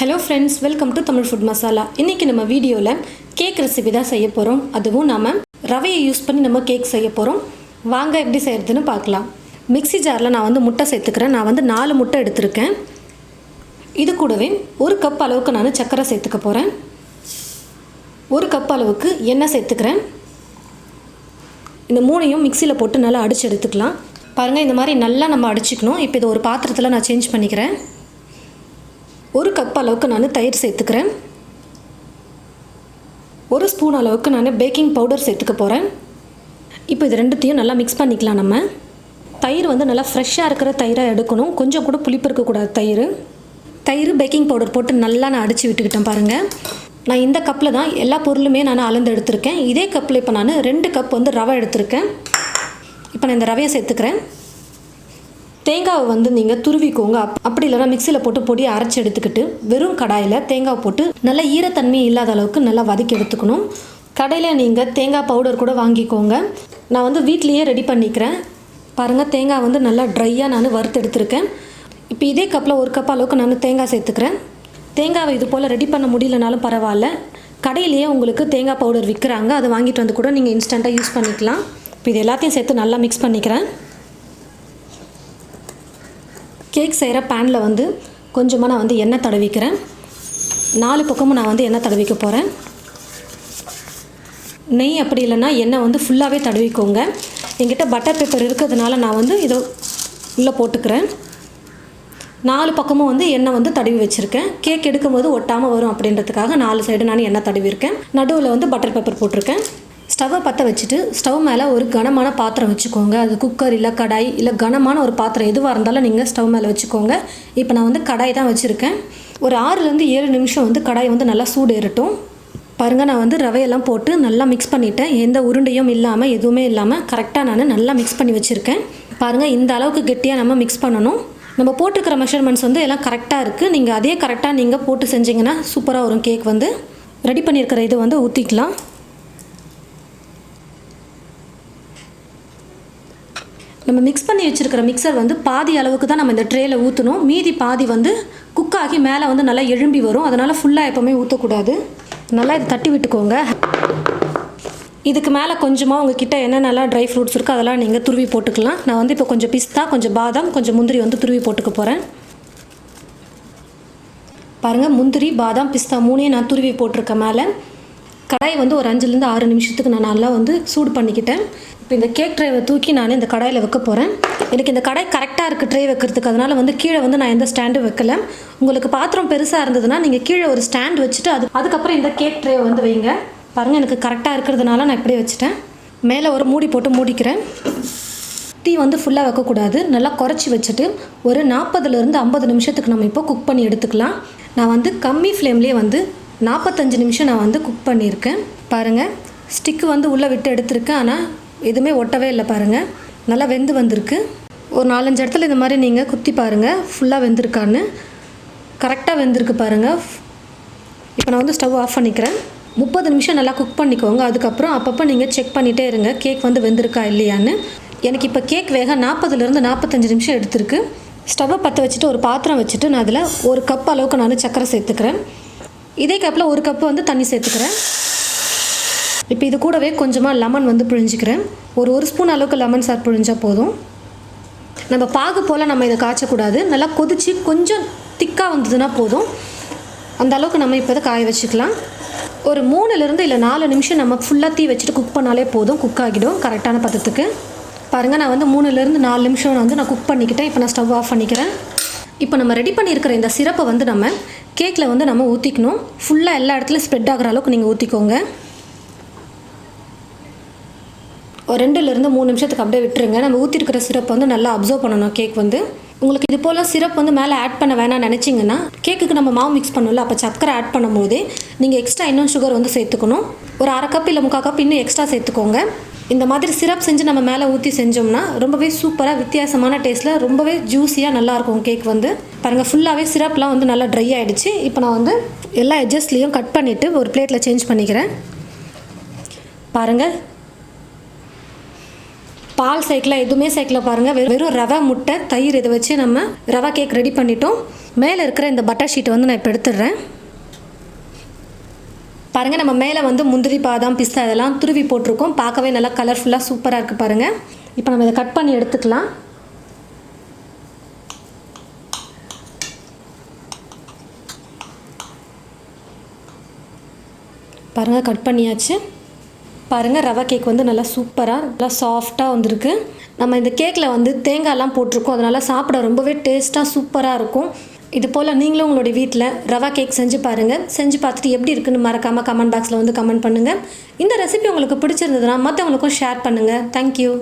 Hello friends, welcome to Tamil food masala. இன்றைக்கி நம்ம வீடியோவில் கேக் ரெசிபி தான் செய்ய போகிறோம். அதுவும் நம்ம ரவையை யூஸ் பண்ணி நம்ம கேக் செய்ய போகிறோம். வாங்க எப்படி செய்கிறதுன்னு பார்க்கலாம். மிக்ஸி ஜாரில் நான் முட்டை சேர்த்துக்கிறேன். நான் 4 முட்டை எடுத்திருக்கேன். இது கூடவே 1 கப் அளவுக்கு நான் சர்க்கரை சேர்த்துக்க போகிறேன். 1 கப் அளவுக்கு எண்ணெய் சேர்த்துக்கிறேன். இந்த 3ஐயும் மிக்சியில் போட்டு நல்லா அடித்து எடுத்துக்கலாம். பாருங்கள், இந்த மாதிரி நல்லா நம்ம அடிச்சுக்கணும். இப்போ இது ஒரு பாத்திரத்தில் நான் சேஞ்ச் பண்ணிக்கிறேன். 1 கப் அளவுக்கு நான் தயிர் சேர்த்துக்கிறேன். 1 ஸ்பூன் அளவுக்கு நான் பேக்கிங் பவுடர் சேர்த்துக்க போகிறேன். இப்போ இது ரெண்டுத்தையும் நல்லா மிக்ஸ் பண்ணிக்கலாம். நம்ம தயிர் நல்லா ஃப்ரெஷ்ஷாக இருக்கிற தயிராக எடுக்கணும். கொஞ்சம் கூட புளிப்பு இருக்கக்கூடாது. தயிர் பேக்கிங் பவுடர் போட்டு நல்லா நான் அடித்து விட்டுக்கிட்டேன். பாருங்கள், நான் இந்த கப்பில் தான் எல்லா பொருளுமே நான் அளந்து எடுத்திருக்கேன். இதே கப்பில் இப்போ நான் 2 கப் ரவை எடுத்திருக்கேன். இப்போ நான் இந்த ரவையை சேர்த்துக்கிறேன். தேங்காவை நீங்கள் துருவிக்கோங்க. அப்படி இல்லைனா மிக்சியில் போட்டு பொடியை அரைச்சி எடுத்துக்கிட்டு வெறும் கடாயில் தேங்காவை போட்டு நல்லா ஈரத்தன்மை இல்லாத அளவுக்கு நல்லா வதக்கி எடுத்துக்கணும். கடையில் நீங்கள் தேங்காய் பவுடர் கூட வாங்கிக்கோங்க. நான் வீட்லேயே ரெடி பண்ணிக்கிறேன். பாருங்கள், தேங்காய் நல்லா ட்ரையாக நான் வறுத்து எடுத்துருக்கேன். இப்போ இதே கப்பில் 1 கப் அளவுக்கு நான் தேங்காய் சேர்த்துக்கிறேன். தேங்காவை இது போல் ரெடி பண்ண முடியலனாலும் பரவாயில்ல, கடையிலேயே உங்களுக்கு தேங்காய் பவுடர் விற்கிறாங்க. அதை வாங்கிட்டு வந்து கூட நீங்கள் இன்ஸ்டண்ட்டாக யூஸ் பண்ணிக்கலாம். இப்போ இது எல்லாத்தையும் சேர்த்து நல்லா மிக்ஸ் பண்ணிக்கிறேன். கேக் செய்கிற பேனில் கொஞ்சமாக நான் எண்ணெய் தடவிக்கிறேன். 4 பக்கமும் நான் எண்ணெய் தடவிக்க போகிறேன். நெய் அப்படி இல்லைன்னா எண்ணெய் ஃபுல்லாகவே தடவிக்கோங்க. என்கிட்ட பட்டர் பேப்பர் இருக்கிறதுனால நான் இதை உள்ளே போட்டுக்கிறேன். 4 பக்கமும் எண்ணெய் தடவி வச்சுருக்கேன். கேக் எடுக்கும்போது ஒட்டாமல் வரும் அப்படின்றதுக்காக 4 சைடு நான் எண்ணெய் தடவிருக்கேன். நடுவில் பட்டர் பேப்பர் போட்டிருக்கேன். ஸ்டவ்வை பற்ற வச்சுட்டு ஸ்டவ் மேலே ஒரு கனமான பாத்திரம் வச்சுக்கோங்க. அது குக்கர் இல்லை கடாய் இல்லை கனமான ஒரு பாத்திரம் எதுவாக இருந்தாலும் நீங்கள் ஸ்டவ் மேலே வச்சுக்கோங்க. இப்போ நான் கடாய் தான் வச்சுருக்கேன். ஒரு 6லேருந்து 7 நிமிஷம் கடாய் நல்லா சூடு ஏறட்டும். பாருங்கள், நான் ரவையெல்லாம் போட்டு நல்லா மிக்ஸ் பண்ணிவிட்டேன். எந்த உருண்டையும் இல்லாமல் எதுவுமே இல்லாமல் கரெக்டாக நான் நல்லா மிக்ஸ் பண்ணி வச்சுருக்கேன். பாருங்கள், இந்த அளவுக்கு கெட்டியாக நம்ம மிக்ஸ் பண்ணணும். நம்ம போட்டுக்கிற மெஷர்மெண்ட்ஸ் எல்லாம் கரெக்டாக இருக்குது. நீங்கள் அதே கரெக்டாக நீங்கள் போட்டு செஞ்சிங்கன்னா சூப்பராக வரும் கேக். ரெடி பண்ணியிருக்கிற இது ஊற்றிக்கலாம். நம்ம மிக்ஸ் பண்ணி வச்சுருக்கிற மிக்சர் பாதி அளவுக்கு தான் நம்ம இந்த ட்ரேயில் ஊற்றணும். மீதி பாதி குக் ஆகி மேலே நல்லா எழும்பி வரும். அதனால் ஃபுல்லாக எப்போவுமே ஊற்றக்கூடாது. நல்லா இதை தட்டி விட்டுக்கோங்க. இதுக்கு மேலே கொஞ்சமாக உங்ககிட்ட என்னென்னலாம் ட்ரை ஃப்ரூட்ஸ் இருக்கோ அதெல்லாம் நீங்கள் துருவி போட்டுக்கலாம். நான் இப்போ கொஞ்சம் பிஸ்தா, கொஞ்சம் பாதாம், கொஞ்சம் முந்திரி துருவி போட்டுக்க போகிறேன். பாருங்கள், முந்திரி, பாதாம், பிஸ்தா 3ஐயும் நான் துருவி போட்டிருக்கேன். மேலே கடாய் ஒரு 5லேருந்து 6 நிமிஷத்துக்கு நான் நல்லா சூடு பண்ணிக்கிட்டேன். இப்போ இந்த கேக் ட்ரேவை தூக்கி நான் இந்த கடாயில் வைக்க போகிறேன். எனக்கு இந்த கடாய் கரெக்டாக இருக்குது ட்ரே வைக்கிறதுக்கு. அதனால் கீழே நான் எந்த ஸ்டாண்டும் வைக்கல. உங்களுக்கு பாத்திரம் பெருசாக இருந்ததுன்னா நீங்கள் கீழே ஒரு ஸ்டாண்ட் வச்சுட்டு அதுக்கப்புறம் இந்த கேக் ட்ரேவை வைங்க. பாருங்கள், எனக்கு கரெக்டாக இருக்கிறதுனால நான் இப்படியே வச்சுட்டேன். மேலே ஒரு மூடி போட்டு மூடிக்கிறேன். தீ ஃபுல்லாக வைக்கக்கூடாது. நல்லா குறைச்சி வச்சுட்டு ஒரு 40லேருந்து 50 நிமிஷத்துக்கு நம்ம இப்போ குக் பண்ணி எடுத்துக்கலாம். நான் கம்மி ஃப்ளேம்லேயே 45 நிமிஷம் நான் குக் பண்ணியிருக்கேன். பாருங்கள், ஸ்டிக்கு உள்ளே விட்டு எடுத்திருக்கேன். ஆனால் எதுவுமே ஒட்டவே இல்லை. பாருங்கள், நல்லா வெந்து வந்திருக்கு. ஒரு 4-5 இடத்துல இந்த மாதிரி நீங்கள் குத்தி பாருங்கள் ஃபுல்லாக வெந்திருக்கான்னு. கரெக்டாக வெந்திருக்கு பாருங்கள். இப்போ நான் ஸ்டவ் ஆஃப் பண்ணிக்கிறேன். 30 நிமிஷம் நல்லா குக் பண்ணிக்கோங்க. அதுக்கப்புறம் அப்பப்போ நீங்கள் செக் பண்ணிகிட்டே இருங்க கேக் வெந்திருக்கா இல்லையான்னு. எனக்கு இப்போ கேக் வேக 40லேருந்து 45 நிமிஷம் எடுத்திருக்கு. ஸ்டவ்வை பற்ற வச்சுட்டு ஒரு பாத்திரம் வச்சுட்டு நான் அதில் 1 கப் அளவுக்கு நான் சர்க்கரை சேர்த்துக்கிறேன். இதே கப்பில் 1 கப்பு தண்ணி சேர்த்துக்கிறேன். இப்போ இது கூடவே கொஞ்சமாக லெமன் பிழிஞ்சிக்கிறேன். ஒரு ஸ்பூன் அளவுக்கு லெமன் சார் பிழிஞ்சால் போதும். நம்ம பாகு போல் நம்ம இதை காய்ச்சக்கூடாது. நல்லா கொதித்து கொஞ்சம் திக்காக வந்ததுன்னா போதும். அந்த அளவுக்கு நம்ம இப்போ இதை காய வச்சுக்கலாம். ஒரு 3லேருந்து இல்லை 4 நிமிஷம் நம்ம ஃபுல்லாக தீ வச்சுட்டு குக் பண்ணாலே போதும். குக் ஆகிடும் கரெக்டான பதத்துக்கு. பாருங்கள், நான் 3லேருந்து 4 நிமிஷம் நான் குக் பண்ணிக்கிட்டேன். இப்போ நான் ஸ்டவ் ஆஃப் பண்ணிக்கிறேன். இப்போ நம்ம ரெடி பண்ணியிருக்கிற இந்த சிரப்பை நம்ம கேக்கில் நம்ம ஊற்றிக்கணும். ஃபுல்லாக எல்லா இடத்துலையும் ஸ்ப்ரெட் ஆகிற அளவுக்கு நீங்கள் ஊற்றிக்கோங்க. ஒரு 2லேருந்து 3 நிமிஷத்துக்கு அப்படியே விட்டுருங்க. நம்ம ஊற்றிருக்கிற சிரப் நல்லா அப்சர்வ் பண்ணணும் கேக். உங்களுக்கு இது போல் சிரப் மேலே ஆட் பண்ண வேணாம்னு நினச்சிங்கன்னா கேக்குக்கு நம்ம மாவு மிக்ஸ் பண்ணல, அப்போ சக்கரை ஆட் பண்ணும்போதே நீங்கள் எக்ஸ்ட்ரா இன்னும் சுகர் சேர்த்துக்கணும். ஒரு 1/2 கப் இல்லை 3/4 கப் இன்னும் எக்ஸ்ட்ரா சேர்த்துக்கோங்க. இந்த மாதிரி சிரப் செஞ்சு நம்ம மேலே ஊற்றி செஞ்சோம்னா ரொம்பவே சூப்பராக வித்தியாசமான டேஸ்ட்டில் ரொம்பவே ஜூஸியாக நல்லாயிருக்கும் கேக். பாருங்கள், ஃபுல்லாகவே சிரப்லாம் நல்லா ட்ரை ஆகிடுச்சு. இப்போ நான் எல்லா எட்ஜஸ்ட்லேயும் கட் பண்ணிவிட்டு ஒரு பிளேட்டில் சேஞ்ச் பண்ணிக்கிறேன். பால் சேர்க்கல, எதுவுமே சேர்க்கல பாருங்கள். வெறும் ரவை, முட்டை, தயிர் இதை வச்சு நம்ம ரவா கேக் ரெடி பண்ணிட்டோம். மேலே இருக்கிற இந்த பட்டர் ஷீட்டை வந்து நான் இப்போ எடுத்துடுறேன். பாருங்கள், நம்ம மேலே வந்து முந்திரி, பாதாம், பிஸ்தா இதெல்லாம் துருவி போட்டிருக்கோம். பார்க்கவே நல்லா கலர்ஃபுல்லாக சூப்பராக இருக்குது பாருங்கள். இப்போ நம்ம இதை கட் பண்ணி எடுத்துக்கலாம். பாருங்கள், கட் பண்ணியாச்சு. பாருங்கள், ரவா கேக் வந்து நல்லா சூப்பராக நல்லா சாஃப்டாக வந்திருக்கு. நம்ம இந்த கேக்கில் வந்து தேங்காய்லாம் போட்டிருக்கோம், அதனால் சாப்பிட ரொம்பவே டேஸ்ட்டாக சூப்பராக இருக்கும். இது போல் நீங்களும் உங்களுடைய வீட்டில் ரவா கேக் செஞ்சு பாருங்கள். செஞ்சு பார்த்துட்டு எப்படி இருக்குன்னு மறக்காமல் கமெண்ட் பாக்ஸில் வந்து கமெண்ட் பண்ணுங்கள். இந்த ரெசிபி உங்களுக்கு பிடிச்சிருந்ததுன்னா மற்றவங்களுக்கும் ஷேர் பண்ணுங்கள். தேங்க்யூ.